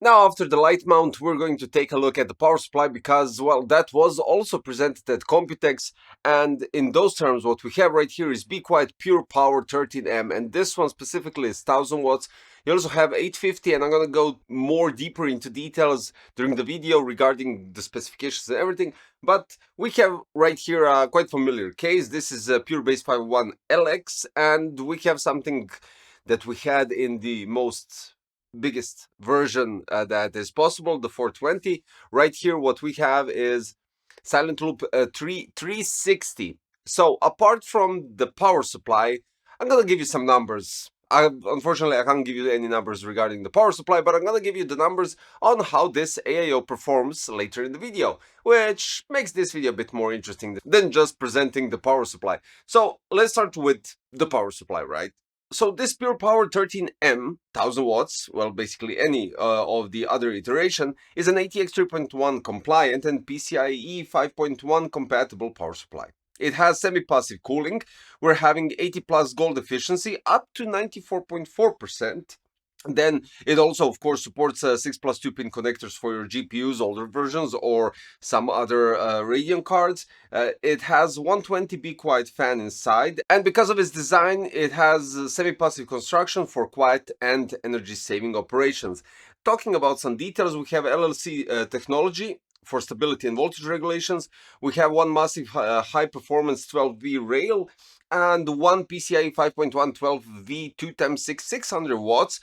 Now, after the light mount, we're going to take a look at the power supply because, well, that was also presented at Computex. And in those terms, what we have right here is BeQuiet Pure Power 13M. And this one specifically is 1000 watts. You also have 850, and I'm going to go more deeper into details during the video regarding the specifications and everything. But we have right here a quite familiar case. This is a Pure Base 51 LX, and we have something that we had in the most biggest version that is possible, the 420. Right here, what we have is silent loop 360. So apart from the power supply, I'm gonna give you some numbers. Unfortunately, I can't give you any numbers regarding the power supply, but I'm gonna give you the numbers on how this AIO performs later in the video, which makes this video a bit more interesting than just presenting the power supply. So let's start with the power supply, right? So this Pure Power 13M, 1000 watts, well, basically any of the other iteration, is an ATX 3.1 compliant and PCIe 5.1 compatible power supply. It has semi-passive cooling. We're having 80 plus gold efficiency up to 94.4%. Then it also, of course, supports 6+2 pin connectors for your GPUs, older versions, or some other Radeon cards. It has 120 BeQuiet fan inside, and because of its design, it has semi-passive construction for quiet and energy-saving operations. Talking about some details, we have LLC technology for stability and voltage regulations. We have one massive high-performance 12V rail and one PCIe 5.1 12V 2x6 600 watts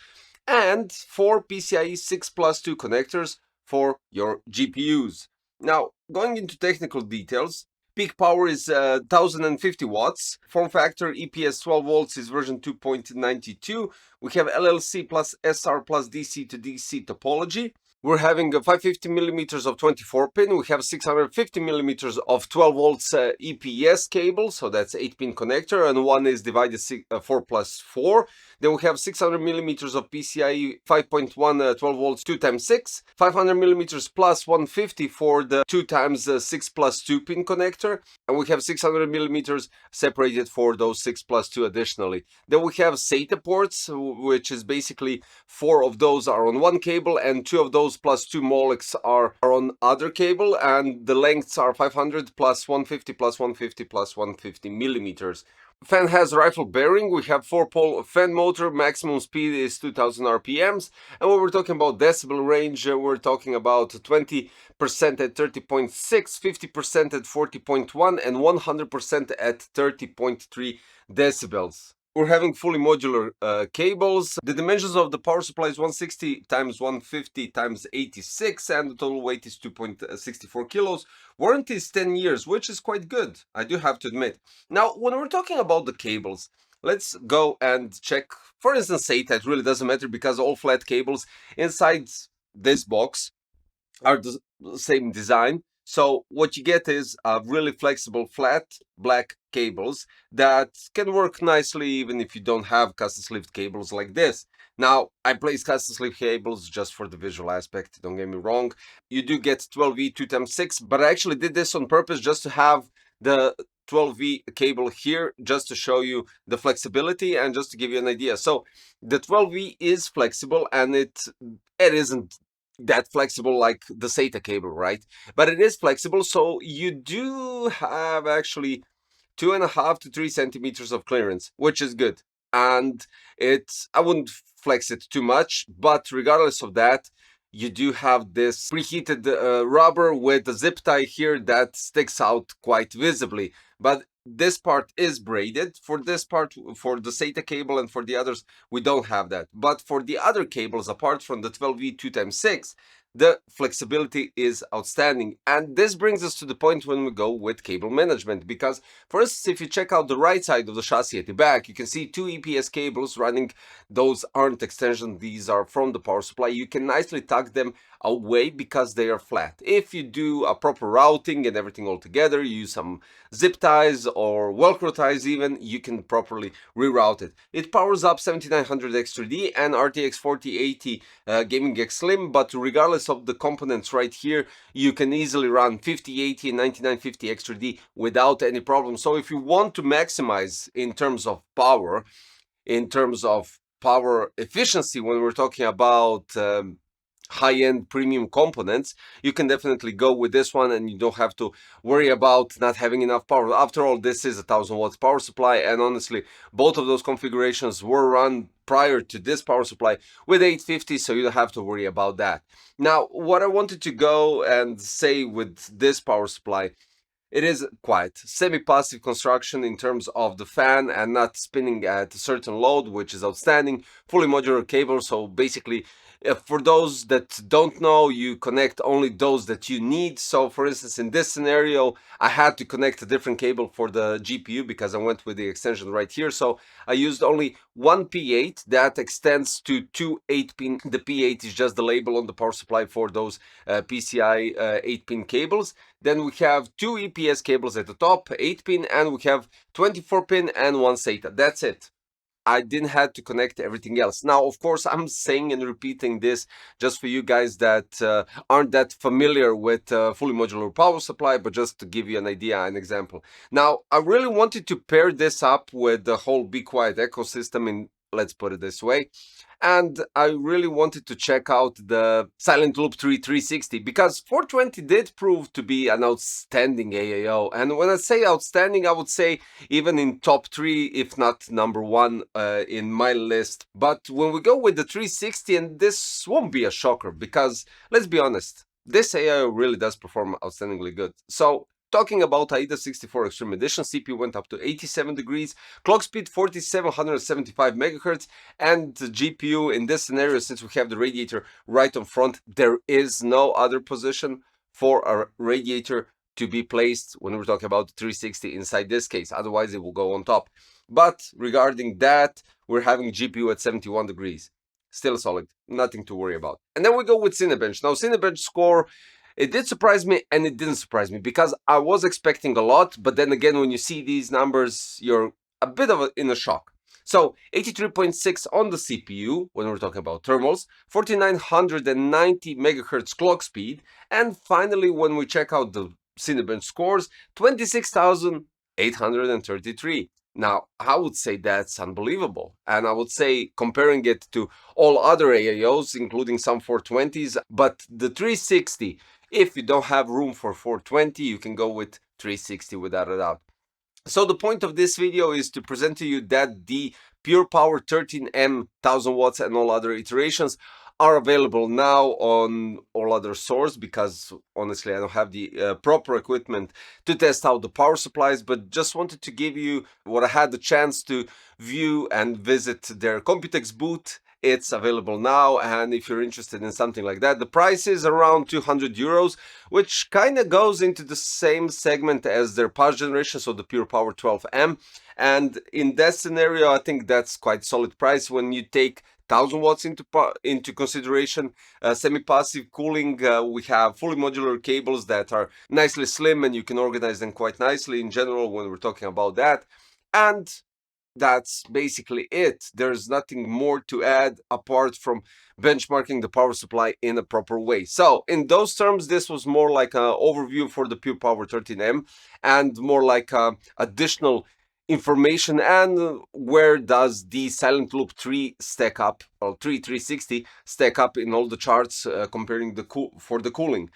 and 4 PCIe 6+2 connectors for your GPUs. Now, going into technical details, peak power is 1050 watts. Form factor EPS 12 volts is version 2.92. We have LLC plus SR plus DC to DC topology. We're having a 550 millimeters of 24 pin. We have 650 millimeters of 12 volts EPS cable, so that's 8-pin connector, and one is divided 4+4. Then we have 600 millimeters of PCIe 5.1 12 volts 2x6, 500 millimeters plus 150 for the 2x6+2 pin connector, and we have 600 millimeters separated for those 6+2 additionally. Then we have SATA ports, which is basically 4 of those are on one cable and 2 of those plus 2 molecs are on other cable, and the lengths are 500 plus 150 plus 150 plus 150 millimeters. Fan has rifle bearing. We have 4-pole fan motor. Maximum speed is 2000 RPMs. And when we're talking about decibel range, we're talking about 20% at 30.6, 50% at 40.1, and 100% at 30.3 decibels. We're having fully modular cables. The dimensions of the power supply is 160 times 150 times 86, and the total weight is 2.64 kilos. Warranty is 10 years, which is quite good, I do have to admit. Now, when we're talking about the cables, let's go and check, for instance, SATA. It really doesn't matter because all flat cables inside this box are the same design. So what you get is really flexible flat black cables that can work nicely even if you don't have custom sleeved cables like this. Now, I place custom sleeve cables just for the visual aspect, don't get me wrong. You do get 12V 2x6, but I actually did this on purpose just to have the 12V cable here, just to show you the flexibility and just to give you an idea. So the 12V is flexible, and it isn't that flexible like the SATA cable, right? But it is flexible, so you do have actually 2.5 to 3 centimeters of clearance, which is good. And I wouldn't flex it too much, but regardless of that, you do have this preheated rubber with a zip tie here that sticks out quite visibly. But this part is braided. For this part, for the SATA cable and for the others, we don't have that. But for the other cables, apart from the 12V 2x6, the flexibility is outstanding. And this brings us to the point when we go with cable management, because for instance, if you check out the right side of the chassis at the back, you can see 2 EPS cables running. Those aren't extensions, these are from the power supply. You can nicely tuck them away because they are flat. If you do a proper routing and everything all together, you use some zip ties or Velcro ties even, you can properly reroute it. It powers up 7900 X3D and RTX 4080 Gaming X Slim, but regardless of the components right here, you can easily run 5080 and 9950 X3D without any problem. So if you want to maximize in terms of power, in terms of power efficiency, when we're talking about high-end premium components, you can definitely go with this one, and you don't have to worry about not having enough power. After all, this is a 1000 watts power supply, and honestly, both of those configurations were run prior to this power supply with 850, so you don't have to worry about that. Now, what I wanted to go and say with this power supply, it is quite semi-passive construction in terms of the fan and not spinning at a certain load, which is outstanding. Fully modular cable, so basically for those that don't know, you connect only those that you need. So for instance, in this scenario, I had to connect a different cable for the GPU because I went with the extension right here. So I used only one P8 that extends to two 8-pin. The P8 is just the label on the power supply for those PCI 8-pin cables. Then we have two EPS cables at the top, 8-pin, and we have 24-pin and one SATA. That's it. I didn't have to connect everything else. Now, of course, I'm saying and repeating this just for you guys that aren't that familiar with fully modular power supply, but just to give you an idea, an example. Now, I really wanted to pair this up with the whole BeQuiet ecosystem in, let's put it this way. And I really wanted to check out the Silent Loop 3 360 because 420 did prove to be an outstanding AAO. And when I say outstanding, I would say even in top 3, if not number 1 in my list. But when we go with the 360, and this won't be a shocker because let's be honest, this AAO really does perform outstandingly good. So talking about AIDA 64 Extreme Edition, CPU went up to 87 degrees, clock speed 4775 megahertz, and the GPU in this scenario, since we have the radiator right on front, there is no other position for a radiator to be placed when we're talking about 360 inside this case, otherwise it will go on top. But regarding that, we're having GPU at 71 degrees. Still solid, nothing to worry about. And then we go with Cinebench. Now, Cinebench score, it did surprise me and it didn't surprise me because I was expecting a lot, but then again, when you see these numbers, you're a bit in a shock. So 83.6 on the CPU, when we're talking about thermals, 4990 megahertz clock speed, and finally, when we check out the Cinebench scores, 26,833. Now, I would say that's unbelievable. And I would say comparing it to all other AAOs, including some 420s, but the 360, if you don't have room for 420, you can go with 360 without a doubt. So the point of this video is to present to you that the Pure Power 13M 1000 watts and all other iterations are available now on all other sources because honestly I don't have the proper equipment to test out the power supplies, but just wanted to give you what I had the chance to view and visit their Computex booth. It's available now, and if you're interested in something like that, the price is around 200 euros, which kind of goes into the same segment as their past generation, so the Pure Power 12M. And in that scenario, I think that's quite solid price when you take 1000 watts into consideration, semi-passive cooling. We have fully modular cables that are nicely slim and you can organize them quite nicely in general when we're talking about that. And that's basically it. There's nothing more to add apart from benchmarking the power supply in a proper way. So in those terms, this was more like an overview for the Pure Power 13M and more like additional information and where does the Silent Loop 3 stack up, or 360 stack up in all the charts comparing for the cooling.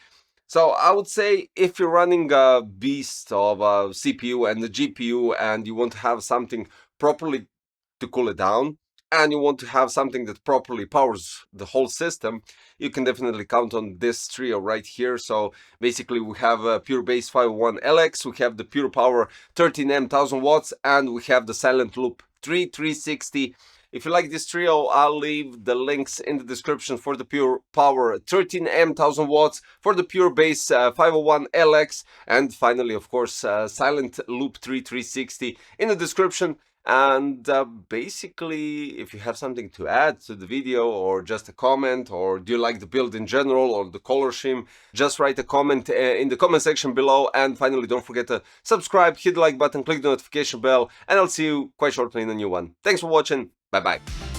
So I would say if you're running a beast of a CPU and a GPU and you want to have something properly to cool it down, and you want to have something that properly powers the whole system, you can definitely count on this trio right here. So basically we have a Pure Base 501 LX, we have the Pure Power 13M 1000 watts, and we have the Silent Loop 3 360. If you like this trio, I'll leave the links in the description for the Pure Power 13M 1000 watts, for the Pure Base 501 LX, and finally, of course, Silent Loop 3 360 in the description. And basically, if you have something to add to the video or just a comment, or do you like the build in general or the color scheme, just write a comment in the comment section below. And finally, don't forget to subscribe, hit the like button, click the notification bell, and I'll see you quite shortly in a new one. Thanks for watching. Bye bye.